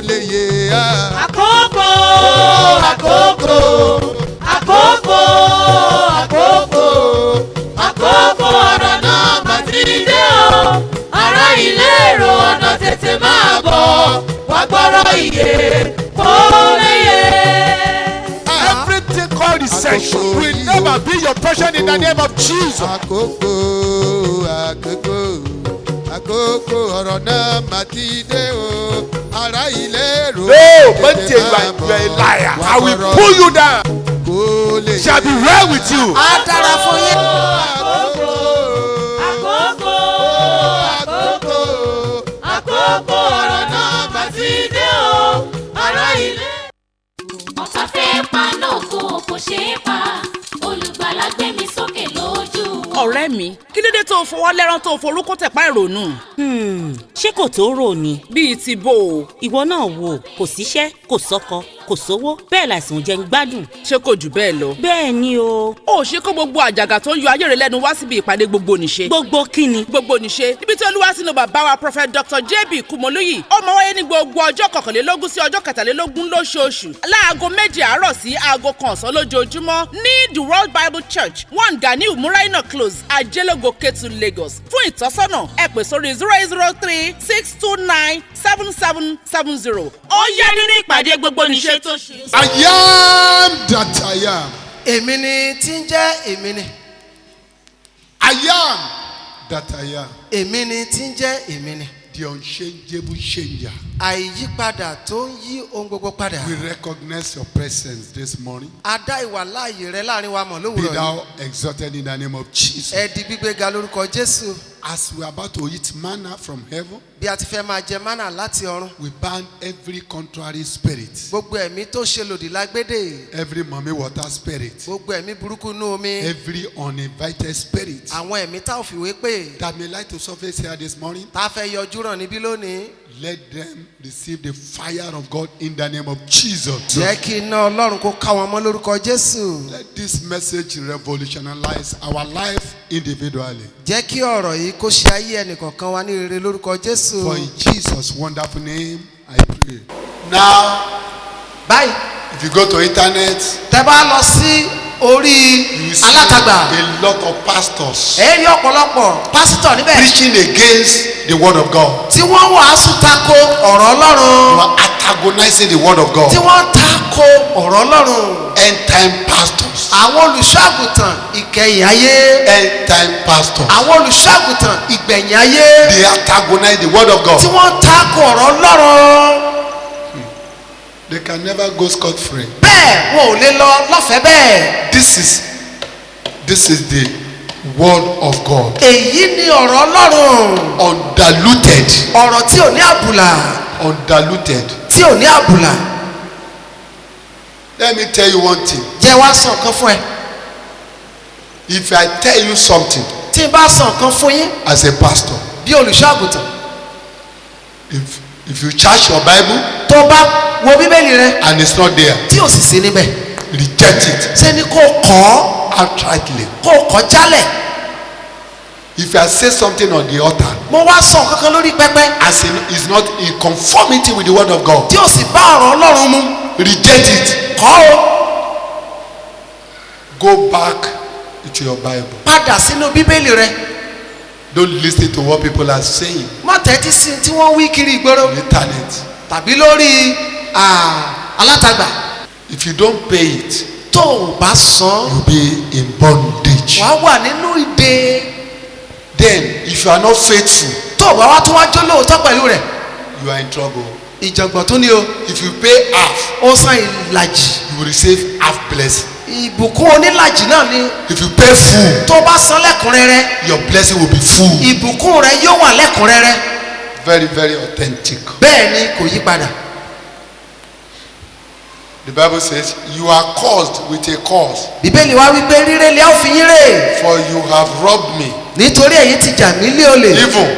lè yé a. Àkókò ọ̀rọ̀ náà mà ti dé o. Ará ilé èrò ọ̀nà tètè máa bọ̀. Wá gbọ́rọ̀ ìyè kó lè yé. Everything called recession will never be your portion in the name of Jesus. Àkókò ọ̀rọ̀ náà mà ti dé o. Ará ilé èrò But you are a liar. I will pull you down. Shall be well with you. Á dára fún yín. Àkókò ọ̀rọ̀ náà mà ti dé o. Ará ilé. Ọ̀tá fẹ́ paná ògo kò ṣeé pa, olùgbàlà gbé mi sókè lójú. Ọ̀rẹ́ mi, kí ló dé tó fọwọ́ lẹ́rán tó forúkọ tẹ̀pá ìrònú? Ṣé kò tó rò ni? Bíi ti bò ó. Ìwọ náà wò, kò síṣẹ́, kò sọ́kọ, kò sówó, bẹ́ẹ̀ láìsàn jẹ́ ń gbádùn. Ṣé kò jù bẹ́ẹ̀ lọ? Bẹ́ẹ̀ ni o. Ó ṣe kó gbogbo àjàgà tó ń yọ ayé rẹ lẹ́nu wá síbi ìpàdé gbogbo nìṣe. Gbogbo kíni? Gbogbo nìṣe níbi tí Olúwa sínú bàbá wa Prophet Dr. JB Kumoluyi. Ó máa wáyé ní gbogbo ọjọ́ kọkànlélógún sí ọjọ́ kẹtàlélógún lóṣooṣù. Láago 7 àárọ̀ sí aago 1 ọ̀sán lójoojúmọ́ ní The World Bible Church 1 Ganiu Muraina Close, Ajelogo Ketu, Lagos. Fún ìtọ́sọ́nà ẹ pè sórí 0803 629 7770. Ó yá nínú ìpàdé gbogbo nìṣe tó ṣe. I am that I am. Èmi ni tí ń jẹ́ èmi ni. I am that I am. Èmi ni tí ń jẹ́ èmi ni. The unchangeable changer. Àìyípadà tó ń yí ohun gbogbo padà. We recognize your presence this morning. A dá ìwà láàyè rẹ láàrin wa mọ̀ Be lówùrọ̀ yìí. thou exalted in the name of Jesus. Ẹ di gbígbéga lórúkọ Jésù. As we are about to eat manna from heaven, Bí a ti fẹ́ máa jẹ mánà láti ọ̀run. we ban every contrary spirit, Gbogbo ẹ̀mí tó ṣe lòdì lágbédè. every mommy water spirit, Gbogbo ẹ̀mí burúkú nú omi. every uninvited spirit Àwọn ẹ̀mí tá ò fìwé pè. that may like to surface here this morning. Tá a fẹ́ yọjú ràn níbí lónìí. Let them receive the fire of God in the name of Jesus. Jẹ́ kí iná Ọlọ́run kó ká wọn mọ́ lórúkọ Jésù. Let this message revolutionize our life individually. Jẹ́ kí ọ̀rọ̀ yìí kó ṣe ayé ẹnìkọ̀ọ̀kan wa ní rere lórúkọ Jésù. For in Jesus' wonderful name, I pray. Now, Báyìí, if you go to internet, tẹ́ bá lọ sí orí you see alátagbà. a lot of pastors Ẹ rí ọ̀pọ̀lọpọ̀ pásítọ̀ níbẹ̀. preaching against the word of God. Tí wọ́n wàásù tako ọ̀rọ̀ You Ọlọ́run. are antagonizing the word of God. Tí wọ́n tako ọ̀rọ̀ Ọlọ́run. End time pastors. Àwọn olùṣọ́àgùtàn ìkẹyìn ayé. End time pastors. Àwọn olùṣọ́àgùtàn ìgbẹ̀yìn ayé. They antagonize the word of Tí God. wọ́n tako ọ̀rọ̀ Ọlọ́run. They can never go scot-free. Bẹ́ẹ̀ wọn ò lè lọ lọ́fẹ̀ẹ́ bẹ́ẹ̀. This is the word of God. Èyí ni ọ̀rọ̀ Ọlọ́run. Undiluted. Ọ̀rọ̀ tí ò ní àbùlà. Undiluted. Tí ò ní àbùlà. Let me tell you one thing. Jẹ́ wá sọ nǹkan fún ẹ. If I tell you something Tí n bá sọ nǹkan fún yín as a pastor, bí olùṣọ́àgùtàn. if you charge your Bible Tó bá wo Bíbélì rẹ and it's not there, tí ò sì sí níbẹ̀. reject it Ṣé ni kò kọ́ outrightly. kò kọ́ jálẹ̀. If I say something on the altar Mo wá sọ nǹkan kan lórí pẹpẹ as in is not in conformity with the word of God, tí ò sì bá ọ̀rọ̀ Ọlọ́run mu. reject it. Kọ́ o. Go back to your Bible. Padà sínú Bíbélì rẹ. Don't listen to what people are saying Má tẹ́tí sí tí wọ́n wí kiri ìgboro on the internet. tàbí lórí alátagbà. If you don't pay it, Tó o bá san, you'll be in bondage. wàá wà nínú ìdè. Then, if you are not faithful, Tó o bá wá tún wá jó lóòótọ́ pẹ̀lú rẹ̀. you are in trouble. Ìjọ̀gbọ̀n tó ní o. If you pay half, Ó san ìlàjì. you will receive half blessing. Ìbùkún onílàjì náà ni. If you pay full, Tó o bá san lẹ́kùnrẹ́rẹ́, your blessing will be full. ìbùkún rẹ yóò wà lẹ́kùnrẹ́rẹ́. Very, very authentic. Bẹ́ẹ̀ ni kò yí padà. The Bible says, you are caused with a cause, Bíbélì wá wípé rírẹ́ lẹ́ ó fi yín rè. for you have robbed me, Nítorí èyí ti jà mí lé olè. even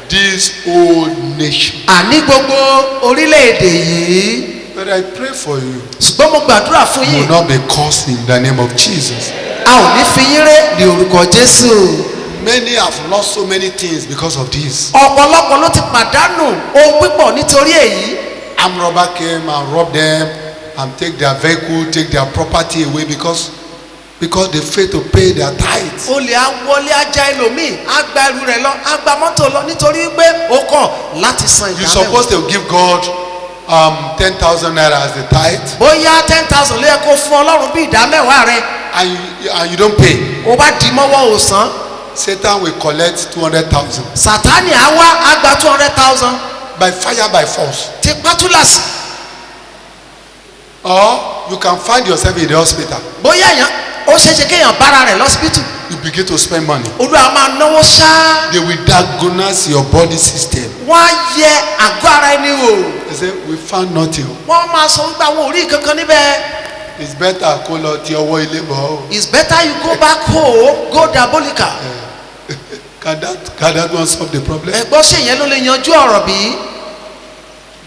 this whole nation. Àní gbogbo orílẹ̀-èdè yìí. But I pray for you. Ṣùgbọ́n mo gbàdúrà fún You will yín. not be cursed in the name of Jesus. A ò ní fi yín ré ní orúkọ Jésù. Many have lost so many things because of this. Ọ̀pọ̀lọpọ̀ ló ti pàdánù ohun pípọ̀ nítorí èyí. armed robber came and robbed them and take their vehicle, take their property away because they fail to pay their tithes. olè awọlé ajá ẹlòmíì á gba ẹrù rẹ̀ lọ á gba mọ́tò lọ nítorí pé ó kọ̀ láti san You're ìdámẹ́wàá. supposed to give God 10,000 naira as the tithe, bóyá 10,000 ló yẹ kó fún ọlọ́run bí ìdámẹ́wàá rẹ̀ and you don't pay. ó bá di mọ́wọ́ òsán. Satan will collect 200,000 sátánì á wá á gba 200,000 by fire, by force. ti pátúlàsì. Or you can find yourself in the hospital. bóyá èèyàn ó ṣeéṣe kéèyàn bára rẹ̀ lọ́sibítù. You begin to spend money. olúwa máa náwó ṣáá. They will diagnose your body system. wọ́n á yẹ àgọ́ ara ẹni wò. They say, we found nothing. wọ́n máa sọ wípé àwọn ò rí kankan níbẹ̀. It's better kó lọ ti ọwọ́ ilé bọ̀. it's better you go back home go diabolical. Can that one solve the problem? ẹ̀gbọ́n ṣe yẹn ló lè yanjú ọ̀rọ̀ bí.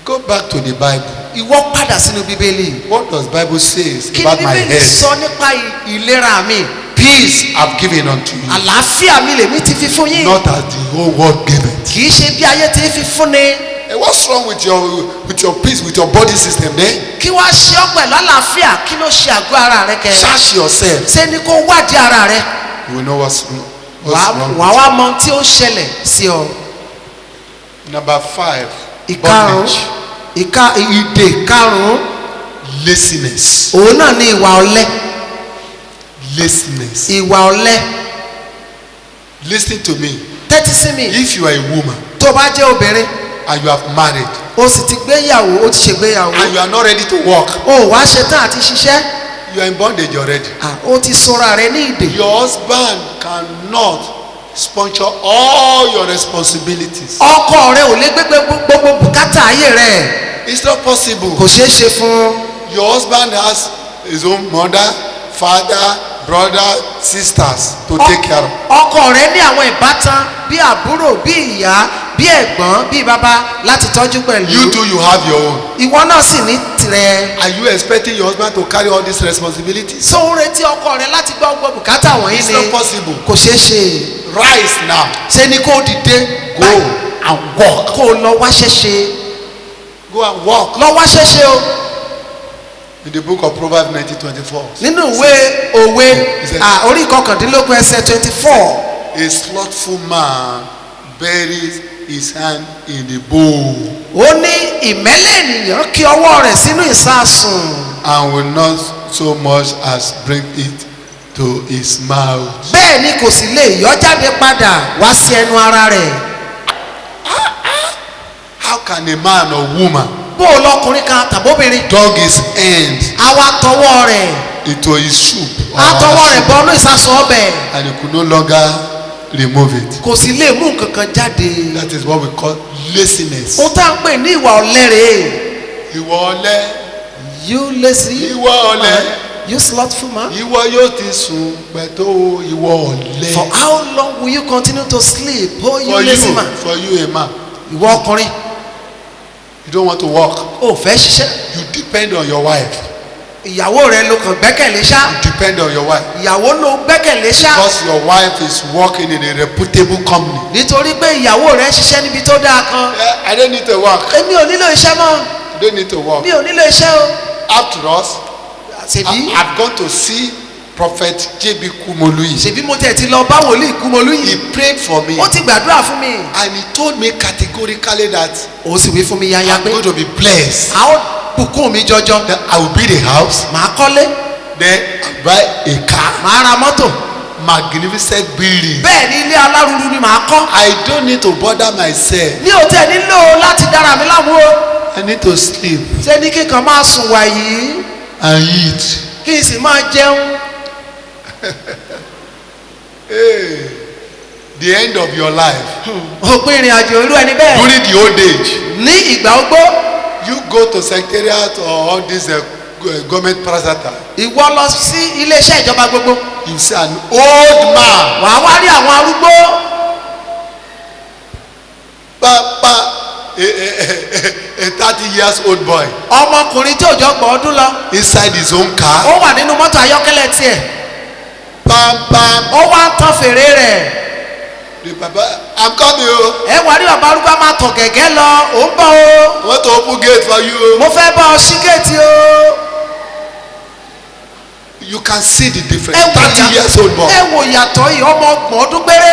Go back to the Bible. ìwọ padà sínú bíbélì. What does Bible say kí ni about my bíbélì health? sọ nípa ìlera mi. Peace I've given unto you, àlàáfíà mi lèmi ti fi fún yín. not as the whole world giveth. kì í ṣe bí ayé ti fi fún ni. And what's wrong with your peace, with your body system then? kí wàá ṣe ọ́ pẹ̀lú àlàáfíà kí ló ṣe àgọ́ ara rẹ kẹ. Search yourself. ṣé ni kó wádìí ara rẹ. You will know what's wrong. wàá wá mọ tí ó ṣẹlẹ̀ sí ọ. Number 5, ìkarùn bondage, ìdè karùn-ún laziness. òun náà ni ìwà ọ̀lẹ. Laziness. ìwà ọ̀lẹ. Listen to me. tẹ́tí sí mi. If you are a woman tó bá jẹ́ obìnrin and you have married o sì ti gbéyàwó o ti ṣègbéyàwó and you are not ready to work, o wá ṣetán àti ṣiṣẹ́ you are in bondage already. o ti sọra rẹ ní ìdè. Your husband cannot sponsor all your responsibilities. ọkọ rẹ ò lè gbégbé gbogbo bùkátà ayé rẹ. It's not possible. kò ṣeé ṣe fún. Your husband has his own mother, father, brother, sisters to take care of. ọkọ rẹ ní àwọn ìbátan bí àbúrò bí ìyá bí ẹ̀gbọ́n bí bàbá láti tọ́jú pẹ̀lú. You too, you have your own. ìwọ náà sì ní tirẹ̀. Are you expecting your husband to carry all these responsibilities? so ń retí ọkọ rẹ láti gbọ́ gbogbo bùkátà wọ̀nyí It's ni. not possible. kò ṣeé ṣe. Rise now. ṣé ni kó dìde. Go and walk. kó lọ wá ṣẹṣe. Go and walk. lọ wá ṣẹṣe o. In the book of Proverbs 19:24. nínú ìwé òwe orí kọkàndínlógún ẹsẹ̀ 24. A slothful man buries his hand in the bowl ó ní ìmẹ́lẹ̀ ènìyàn kí ọwọ́ rẹ̀ sínú ìsásùn. and will not so much as bring it to his mouth. bẹ́ẹ̀ ni kò sì lè yọ jáde padà wá sí ẹnu ara rẹ̀. How can a man or woman bó o lọkùnrin kan tàbóbìnrin. dug his hand a wá tọwọ́ rẹ̀. into his soup a tọwọ́ rẹ̀ bọ́nú ìsásùn ọbẹ̀. and he could no longer remove it? kò sì lè mú nǹkan kan jáde. That is what we call laziness. ó tá à ń pè ní ìwà ọ̀lẹ rèé. Ìwọ ọ̀lẹ, you lazy. ìwọ ọ̀lẹ, you slothful man. ìwọ yóò ti sùn pẹ̀tó ìwọ ọ̀lẹ. for how long will you continue to sleep? oh you lazy man. For you a man, ìwọ ọkùnrin. you don't want to work. o fẹ́ ṣiṣẹ́. You depend on your wife. ìyàwó rẹ ló kàn gbẹ́kẹ̀lé ṣá. You depend on your wife. ìyàwó ló gbẹ́kẹ̀lé ṣá. Because your wife is working in a reputable company. nítorí pé ìyàwó rẹ ń ṣiṣẹ́ níbi tó dáa kan. I don't need to work. èmi ò nílò iṣẹ́ mọ́. You don't need to work. mi ò nílò iṣẹ́ o. After us, ṣèbí I've gone to see Prophet J.B. Kumoluyi. ṣèbí mo tẹ̀ ti lọ bá wòlíì Kúmọlúyì. He prayed for me ó ti gbàdúrà fún mi. and he told me categorically that ó sì wí fún mi yáyá I'm pé going to be blessed. a ó bùkún mi jọjọ. That I will build a house, màá kọ́lé. then I'll buy a car, màá ra mọ́tò. magnificent building. bẹ́ẹ̀ ni ilé alárùrù ni màá kọ́. I don't need to bother myself. mi ò tẹ̀ nílò láti dára mi láàmú o. I need to sleep ṣé ní kíkan máa sùn wàyí and eat. kí n sì máa jẹun. Hey, the end of your life. òpin ìrìn àjò irú ẹni bẹ́ẹ̀. During the old age, ní ìgbà ogbó. you go to secretariat or all these government parastatal. ìwọ lọ sí iléeṣẹ́ ìjọba gbogbo. You see an old man. wàá wá rí àwọn arúgbó. A 30-year-old boy ọmọkùnrin tí òjò gbọ́ ọdún lọ. inside his own car. ó wà nínú mọ́tò ayọ́kẹ́lẹ́ tiẹ̀. Pam pam. ó wá ń tan fèrè rẹ̀. The Baba, I'm coming. Oh. ẹ wà rí bàbá arúgbó máa tọ̀ gẹ̀gẹ́ lọ ò ń bọ̀ o. I want to open gate for you. mo fẹ́ bá ọ ṣí géètì o. You can see the difference. ẹ 30 years old boy. wò yàtọ̀ yìí ọmọ ọgbọ̀n ọdún péré.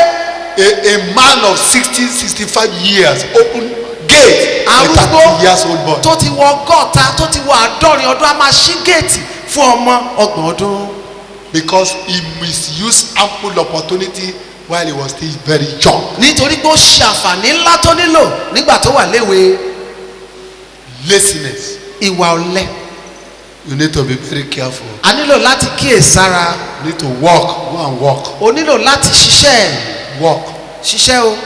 A man of 60, 65 years open gate. A 30 years old boy. tó ti wọ ọgọ́ta tó ti wọ àádọ́rin ọdún a máa ṣí géètì fún ọmọ ọgbọ̀n ọdún. Because he misused ample opportunity while he was still very young. nítorí pé ó ṣe àǹfààní ńlá tó nílò nígbà tó wà léwe. Laziness. ìwà ọ̀lẹ. You need to be very careful. a nílò láti kíyèsára. You need to walk. Go and walk. o nílò láti ṣiṣẹ́. Walk. ṣiṣẹ́ o.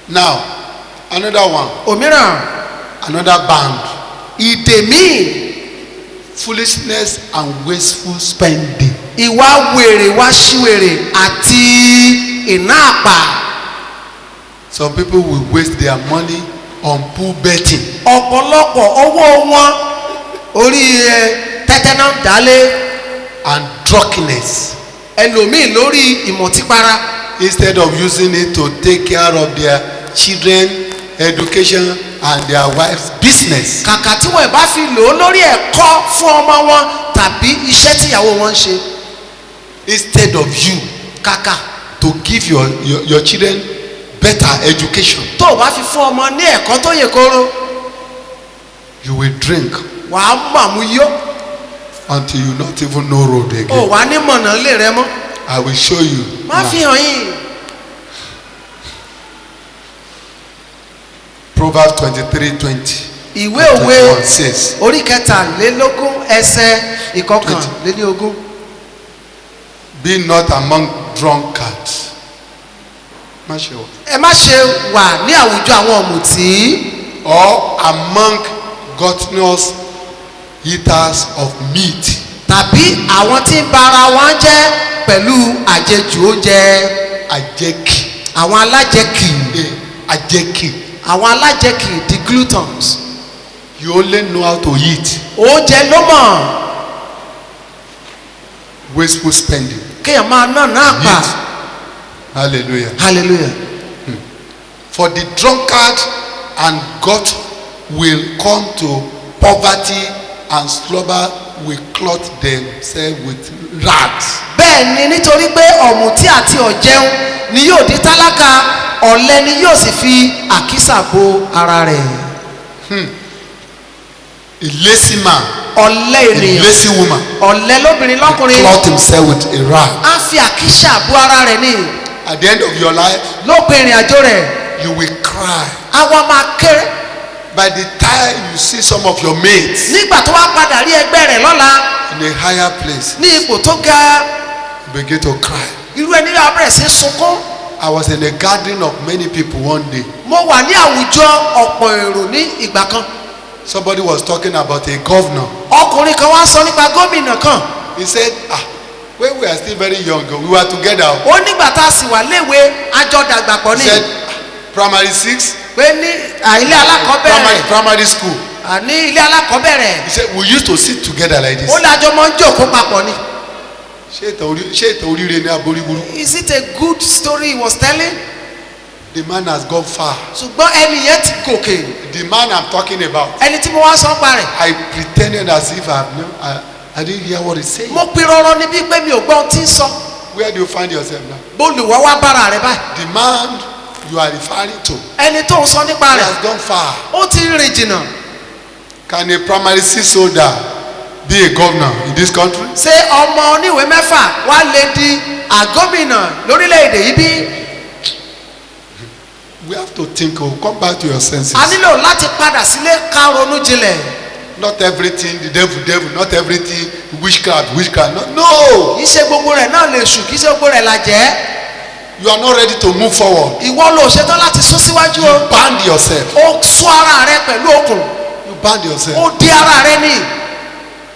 Now, another one. òmíràn. Another band. ìdè míì. Foolishness and wasteful spending. ìwà wèrè wá síwèrè àti ìná àpà. Some people will waste their money on pool betting. ọ̀pọ̀lọpọ̀ owó wọn orí tẹ́tẹ́ náà dálé. And drunkenness. ẹlòmíì lórí ìmọ̀típara. Instead of using it to take care of their children education and their wives business. kàkà tí wọn bá fi lò ó lórí ẹ̀kọ́ fún ọmọ wọn tàbí iṣẹ́ tíyàwó wọn ń ṣe. Instead of you kàkà to give your children better education. tó o bá fi fún ọmọ ní ẹ̀kọ́ tó yè kóró. You will drink. wàá màmú yó. Until you not even know road again. o wà ní mọ̀nà lè rẹ mọ́. I will show you. má fi hàn yín. Proverbs 23:20. ìwé òwe orí kẹtàlélógún ẹsẹ̀ ìkọkànlélógún. Be not among drunkards. ẹ má ṣe wà ní àwùjọ àwọn ọ̀mùtí. Or among gluttonous eaters of meat. tàbí àwọn tí ń bara wọn jẹ́ pẹ̀lú àjẹjù oúnjẹ. Àjẹkì. àwọn alájẹkì. Àjẹkì. àwọn alájẹkì the gluttons. You only know how to eat. oúnjẹ ló mọ̀. Wasteful spending. kéèyàn máa ná náà pa. Hallelujah. hallelujah. For the drunkard and God will come to poverty and slumber will clothe themselves with rags. bẹ́ẹ̀ ni nítorí pé ọ̀mùtí àti ọ̀jẹun ni yóò di tálákà ọ̀lẹ ni yóò sì fi àkísà bo ara rẹ̀. A lazy man. ọ̀lẹ A ènìyàn. lazy woman. ọ̀lẹ lóbìnrin lọ́kùnrin. Clothe himself with a rag. á fi àkísà bo ara rẹ̀ ní. At the end of your life. lópin ìrìn àjò rẹ̀. You will cry. àwa máa kéré. By the time you see some of your mates. nígbà tó wá padà rí ẹgbẹ́ rẹ̀ lọ́la. In a higher place. ní ipò tó ga. You begin to cry. irú ẹni yóò bẹ̀rẹ̀ sí sunkún. I was in a gathering of many people one day. mo wà ní àwùjọ ọ̀pọ̀ èrò ní ìgbà kan. Somebody was talking about a governor. ọkùnrin kan wá sọ nípa gómìnà kan. He said, when we are still very young, we were together. ó nígbà tá a sì wà léwe àjọ dàgbà pọ̀ ní. He said, primary 6. pé ní ilé alákọ̀ọ́bẹ̀rẹ̀. Primary school. ní ilé alákọ̀ọ́bẹ̀rẹ̀. He said, we used to sit together like this. ó lájọ máa ń jókòó papọ̀ ni. Ṣé ìtàn oríire ní aboríburú? is it a good story he was telling? The man has gone far. ṣùgbọ́n ẹni yẹn ti gòkè. The man I'm talking about. ẹni tí mo wá sọ pa rẹ̀. I pretended as if I didn't hear what he said. mo pirọrọ níbí pé mi ò gbọ́ ohun tí ń sọ. Where do you find yourself now? bolùwọ́ wá bára rẹ̀ báyìí. The man you are referring to. ẹni tó ń sọ nípa He rẹ̀. has gone far. ó ti rìn jìnnà. Can a primary 6 soldier be a governor in this country? ṣé ọmọ oníwèé mẹ́fà wá lè di àgọ́mìnà lórílẹ̀‐èdè yìí bí? We have to think. Come back to your senses. a nílò láti padà sílé ká ronú jinlẹ̀. Not everything the devil. Not everything witchcraft. No. kì í ṣe gbogbo rẹ̀ náà lè ṣù kì í ṣe gbogbo rẹ̀ la jẹ́. You are not ready to move forward. ìwọ ló ṣetán láti sún síwájú o. You band yourself. ó sún ara rẹ pẹ̀lú okùn. You band yourself. ó di ara rẹ ní.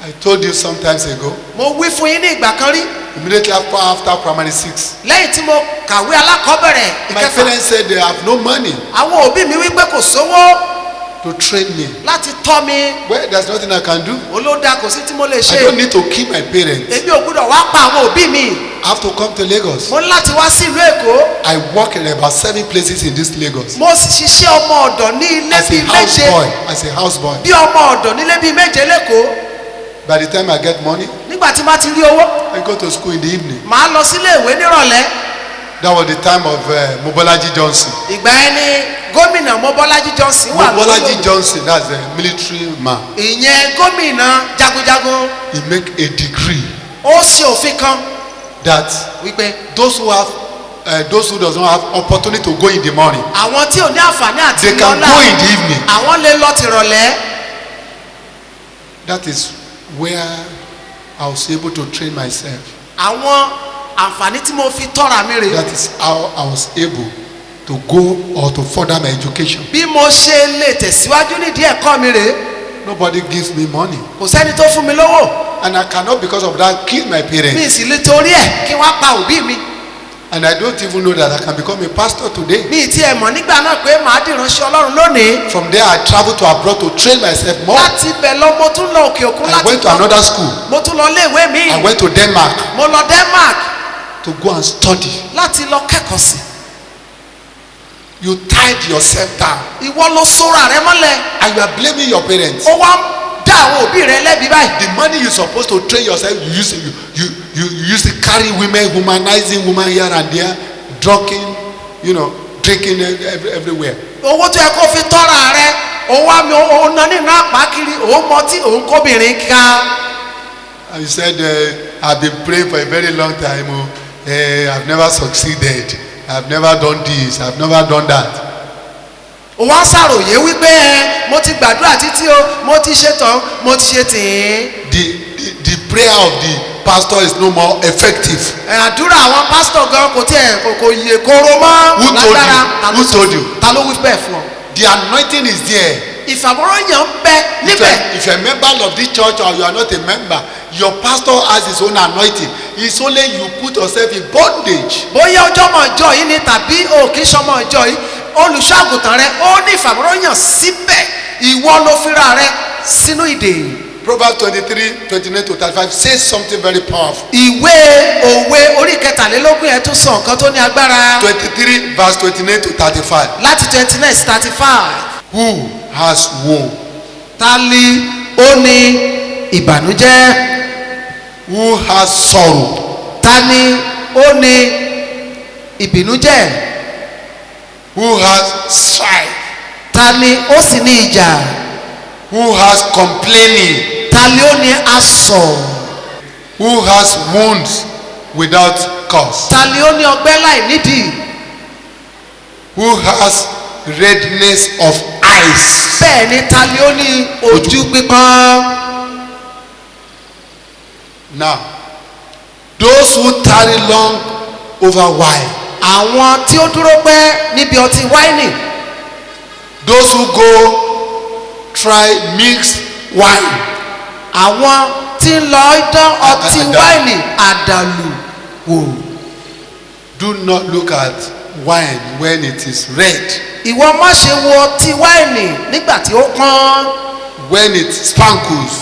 I told you sometimes ago. mo wí fún yín ní ìgbà kan rí. Immediately after primary 6. lẹ́yìn tí mo kàwé alákọ̀ọ́bẹ̀rẹ̀ My ìkẹfà. parents said they have no money. àwọn òbí mi wí pé kò sówó. to train me. láti tọ́ mi. Well, there's nothing I can do. olódà kò sí tí mo lè I ṣe. don't need to keep my parents. èmi ò gbúdọ̀ wá pa àwọn òbí mi. I have to come to Lagos. mo ní láti wá sí ìlú Èkó. I work in about 7 places in this Lagos. mo ṣiṣẹ́ ọmọ ọ̀dọ̀ ní ilé As a bíi houseboy. méje. As a houseboy. bí ọmọ ọ̀dọ̀ nílé bíi méje lẹ́kọ̀ọ́. By the time I get money, nígbà tí má ti rí owó. I go to school in the evening. màá lọ sílé ìwé nírọ̀lẹ́. That was the time of Mobolaji Johnson. ìgbà yẹn ni gómìnà Mobolaji Johnson wà Mobolaji Johnson, that's a military man. ìyẹn gómìnà jagunjagun. He make a degree ó ṣe òfin kan that wípé those who does not have opportunity to go in the morning, àwọn tí ò ní àǹfààní àti they can lọ́la go in the evening. àwọn lè lọ tìrọ̀lẹ́. That is where I was able to train myself. àwọn àǹfààní tí mo fi tọ́ra mi rè. That is how I was able to go or to further my education. bí mo ṣe lè tẹ̀síwájú nídìí ẹ̀kọ́ mi rè. Nobody gives me money, kò sẹ́ni tó fún mi lówó. and I cannot because of that kill my mi parents. sì lè torí ẹ̀ kí wọ́n pa òbí mi. And I don't even know that I can become a pastor today. mi ti ẹ̀ mọ̀ nígbà náà pé màá dìránṣẹ́ Ọlọ́run lónìí. From there I traveled to abroad to train myself more. láti bẹ̀ lọ mo tún lọ òkè òkun I láti went to another school. mo tún lọ iléèwé mi. I went to Denmark mo lọ Denmark to go and study. láti lọ kẹ́kọ̀ọ́ sí. You tied yourself down ìwọ ló sóra rẹ mọ́lẹ̀. and you are blaming your parents. ó wá ń dá àwọn òbí rẹ lẹ́bi báyìí. The money you supposed to train yourself, you use to carry women, humanizing women here and there, drinking everywhere. owó tó yẹ kó fi tọ́ra rẹ ó wá mi ó ná nínú àpá kiri ó mọtí òun kóbìnrin ká. And you said, I've been praying for a very long time. I've never succeeded. I've never done this. I've never done that. ó wá ń ṣàròyé wípé mo ti gbàdúrà títí o mo ti ṣe tán mo ti ṣe tìǹ. The prayer of the pastor is no more effective. àdúrà àwọn pásítọ̀ gan kò tiẹ̀ kò yè kóró mọ́. Who told you? lágbára. Who told you? ta ló wí bẹ́ẹ̀ fún ọ. The anointing is there. ìfàmọ́ròyìn ń bẹ níbẹ̀. If you're a member of this church or you are not a member, your pastor has his own anointing. It's only you put yourself in bondage. bóyá ọjọ́ mọ̀ ọjọ́ yìí ni tàbí òkè sọmọ ọjọ́ yìí olùṣọ́ àgùntàn rẹ ó ní ìfàmọ́ròyìn síbẹ̀ ìwọ ló fira rẹ sínú ìdè. Proverbs 23:29-35 says something very powerful. ìwé òwe orí kẹtàlélógún yẹn tún sọ nǹkan tó ní agbára. 23 verse 29-35. láti 29 sí 35. Who has woe? ta ni ó ní ìbànújẹ́. Who has sorrow? ta ni ó ní ìbìnújẹ́. Who has strife? ta ni ó sì ní ìjà. Who has complaining? ta ni ó ní asọ̀. Who has wounds without cause? ta ni ó ní ọgbẹ́ láì nídìí. Who has redness of eyes? bẹ́ẹ̀ ni ta ni ó ní ojú pípọ́n. Now, those who tarry long over wine, àwọn tí ó dúró pẹ́ níbi ọtí wáìnì. those who go try mixed wine, àwọn tí ń lọ dán ọtí Àdàlù. wáìnì àdàlù wò. do not look at wine when it is red, ìwọ má ṣe wo ọtí wáìnì nígbà tí ó pọ́n. when it sparkles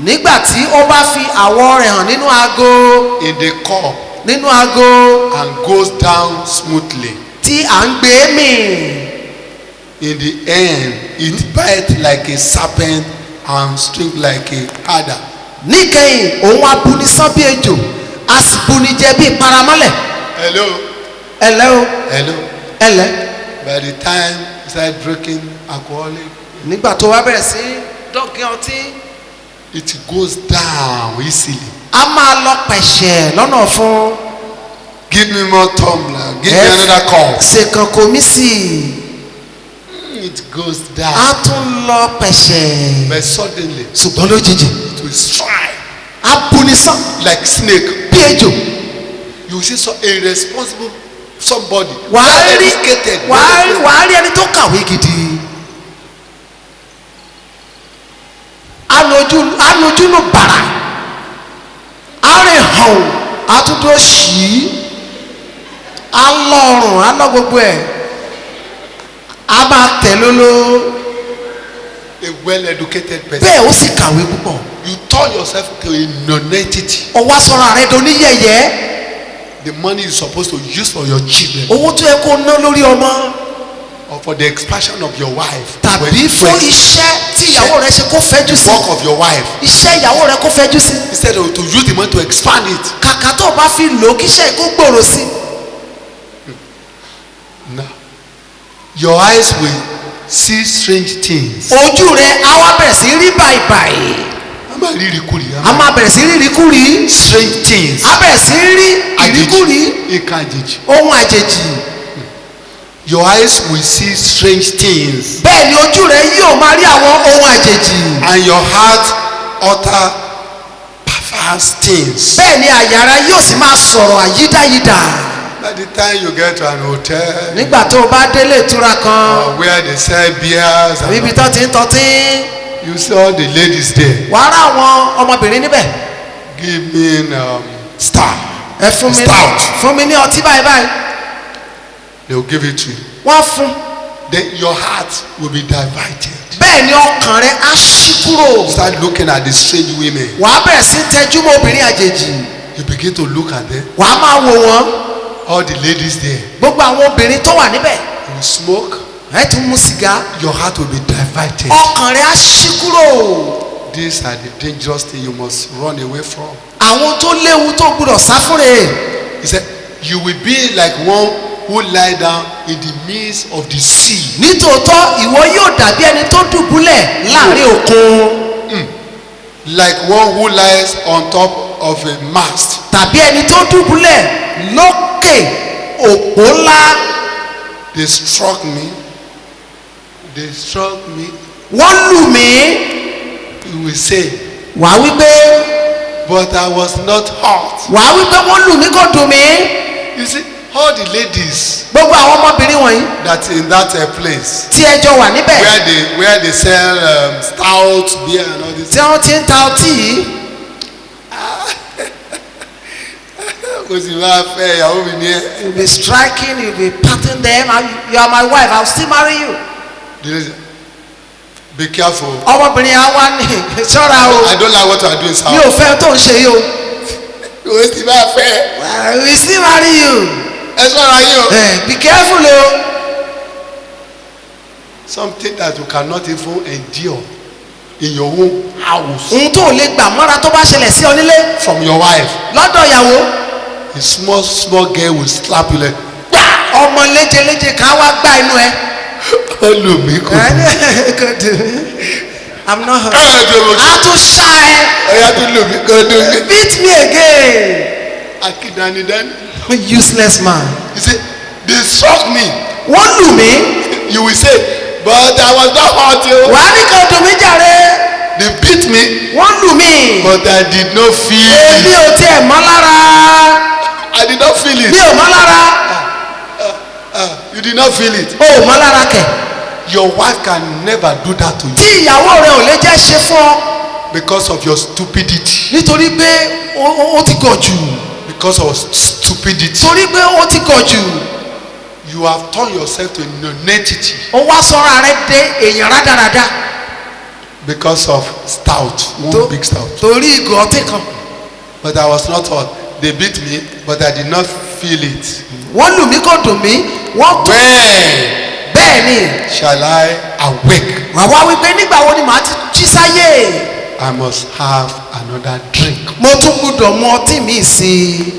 nígbà tí ó bá fi àwọ̀ rẹ̀ hàn nínú ago. in the cup nínú ago and goes down smoothly. tí à ń gbé mì. In the end, it bites like a serpent and stings like a adder. níkẹyìn òun abuni sán bí ejò a sì buni jẹ bí paramọ́lẹ̀. Hello. ẹlẹ́ o Hello. ẹlẹ́. By the time you start drinking alcoholic, nígbà tó wá bẹ̀rẹ̀ sí dọ́gẹ́ ọtí it goes down easily. a máa lọ pẹ̀ṣẹ̀ lọ́nà fún. Give me more tumbler. Give me another cup. ṣèkàn kò mí sí i. It goes a down. tún lọ pẹ̀ṣẹ̀. But suddenly, ṣùgbọ́n lójijì it will strike a buni sán like snake. bí ejò. You see so irresponsible somebody. wàá rí Educated. wàá rí ẹni tó kàwé gidi. anujunu bàrà arìn hàn àtúndó ṣì alọrùn alọ gbogbo ẹ a máa tẹ̀ lólo well-educated person. bẹ́ẹ̀ ó sì kàwé púpọ̀. You turn yourself to a non-entity. ó wá sọ̀rọ̀ rẹ̀ do ní yẹ̀yẹ́. The money you supposed to use for your children owó tó yẹ kó ná lórí ọmọ. or for the expansion of your wife. tàbí fún iṣẹ́ tí ìyàwó rẹ ṣe kó fẹ́jú sí. work of your wife. iṣẹ́ ìyàwó rẹ kó fẹ́jú sí. Instead of to use the money to expand it. kàkà tó o bá fi lò ó kíṣẹ́ kó gbòòrò sí. No. Your eyes will see strange things. ojú rẹ á wá bẹ̀rẹ̀ sí rí báyìí. A máa rí ìrìkúrì. a máa bẹ̀rẹ̀ sí rí ìríkúrí. Strange things. a bẹ̀rẹ̀ sí rí ìríkúrí. Nǹkan àjèjì. ohun àjèjì. Your eyes will see strange things. bẹ́ẹ̀ ni ojú rẹ yóò máa rí àwọn ohun àjèjì. And your heart utter perverse things. bẹ́ẹ̀ ni àyà rẹ yóò sì máa sọ̀rọ̀ àyídáyídà. By the time you get to an hotel. nígbà tó o bá délé ìtura kan. Where they sell beers. àbí ibi tó ti ń tọ́tí. You see all the ladies there. wàá rà àwọn ọmọbìnrin níbẹ̀. Give me star. ẹ fún mi ní ọtí báyìí báyìí. They will give it to you. wọ́n fún. Then your heart will be diverted. bẹ́ẹ̀ ni ọkàn rẹ á ṣí kúrò. Start looking at the strange women. wàá bẹ̀rẹ̀ sí tẹjú mọ́ obìnrin àjèjì. You begin to look at them. wàá máa wò wọ́n. All the ladies there. gbogbo àwọn obìnrin tó wà níbẹ̀. You smoke. ẹ tún mu sìgá. Your heart will be diverted. ọkàn rẹ á ṣí kúrò. These are the dangerous things you must run away from. àwọn tó léwu tó gbúdọ̀ sá fún rẹ̀. He said, you will be like one who lie down in the midst of the sea. nítòótọ́ ìwọ yóò dàbí ẹni tó dùbúlẹ̀ láàrin òkun. Like one who lies on top of a mast. tàbí ẹni tó dùbúlẹ̀ lókè òpó ńlá. They struck me. They struck me. wọ́n lù mí. You will say, wàá wí pé. but I was not hurt. wàá wí pé wọ́n lù mí kò dùn mí. You see, all the ladies gbogbo àwọn ọmọbìnrin wọ̀nyí. that in that place. tí ẹjọ́ wà níbẹ̀. Where they sell stout beer and all this. tí wọ́n ti ń ta ọtí yìí. Kò sì máa fẹ́ ìyàwó mi ní ẹ. you be striking you be patting them you are my wife I will still marry you. Be careful. ọmọbìnrin yà wá ní ṣọ́ra o. I don't like what you are doing, sir. mi ò fẹ́ tó ń ṣe yìí o. Kò sì máa fẹ́. I will still marry you. Ẹ ṣọ́ra yín o. be careful o. Something that you cannot even endure in your own house. ohun tó lè gbà mọ́ra tó bá ṣẹlẹ̀ sí ọ nílé. From your wife. lọ́dọ̀ ìyàwó. A small girl will slap you like. ọmọ léjeléje kan wá gbá inú ẹ. Ó lù mí kò dùn. I'm not hurt. A a tún ṣá ẹ. Ọ̀yá tó lù mí kò dùn. beat me again. Akídanidani. useless man. You say they struck me. wọ́n lù mí. You will say but I was not hurt you. wàá ní kò dùn mí jàre. They beat me. wọ́n lù mí. But I did not feel èmi it. ò tiẹ̀ mọ́ lára. I did not feel it. mi ò mọ́ lára. You did not feel it. o ò mọ́ lára kẹ̀. Your wife can never do that to you. tí ìyàwó rẹ ò lè jẹ́ ṣe fún ọ. Because of your stupidity. nítorí pé ó ti gọ̀ jù. Because of stupidity. torí pé ó ti gọ̀ jù. You have turned yourself to a non-entity. ó wá sọ́ra rẹ dé èèyàn rádaràda. Because of stout. One big stout. torí ìgò ọtí kan. But I was not hurt. They beat me but I did not feel it. wọ́n lù mí kò dùn mí. wọ́n tún. When bẹ́ẹ̀ ni. shall I awake? wà wá wípé nígbà wo ni màá ti jí sáyé. I must have another drink. mo tún gbúdọ̀ mu ọtí mi sí i.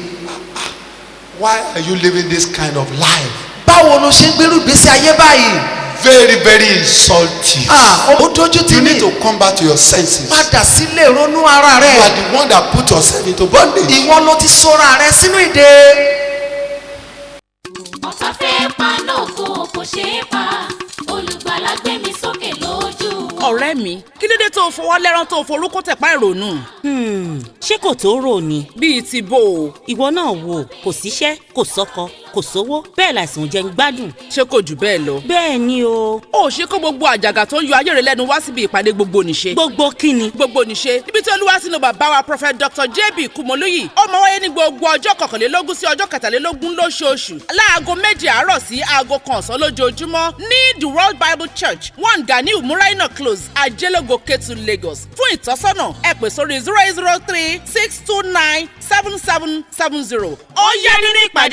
Why are you living this kind of life? báwo ló ṣe ń gbérú ìgbésí ayé báyìí. Very insulting. ó dojú tì You need mí. to come back to your senses. padà sílé ronú ara You rẹ. are the one that put yourself into bondage. ìwọ ló ti sọra rẹ sínú ìdè. ọ̀tá fẹ́ paná ògo kò ṣeé pa olùgbàlà gbé mi sókè lójú. ọ̀rẹ́ mi kí ló dé tó o fọwọ́ lẹ́rán tó o forúkọ tẹ̀pá ìrònú. ṣé kò tó rò ni. bíi ti bò ó. ìwọ náà wò kò síṣẹ́ kò sọ́kọ kò sówó bẹ́ẹ̀ láìsàn jẹ́ ń gbádùn. ṣé kò jù bẹ́ẹ̀ lọ. bẹ́ẹ̀ ni o. ó ṣe kó gbogbo àjàgà tó ń yọ ayé rẹ lẹ́nu wá síbi ìpàdé gbogbo nìṣe. gbogbo kíni. gbogbo nìṣe níbi tí olúwa sínú bàbá wa prophet dr jb kumoluyi ó máa wáyé ní gbogbo ọjọ́ kọkànlélógún sí ọjọ́ kẹtàlélógún lóṣooṣù láago 2 àárọ̀ sí aago 1 ọ̀sán lójoojúmọ́ ní the world bible church 1 ganiu muraina close ajelogo ketu lagos. fún ìtọ́sọ́nà ẹ pè sórí 08036297770. ó yá nínú ìpàdé.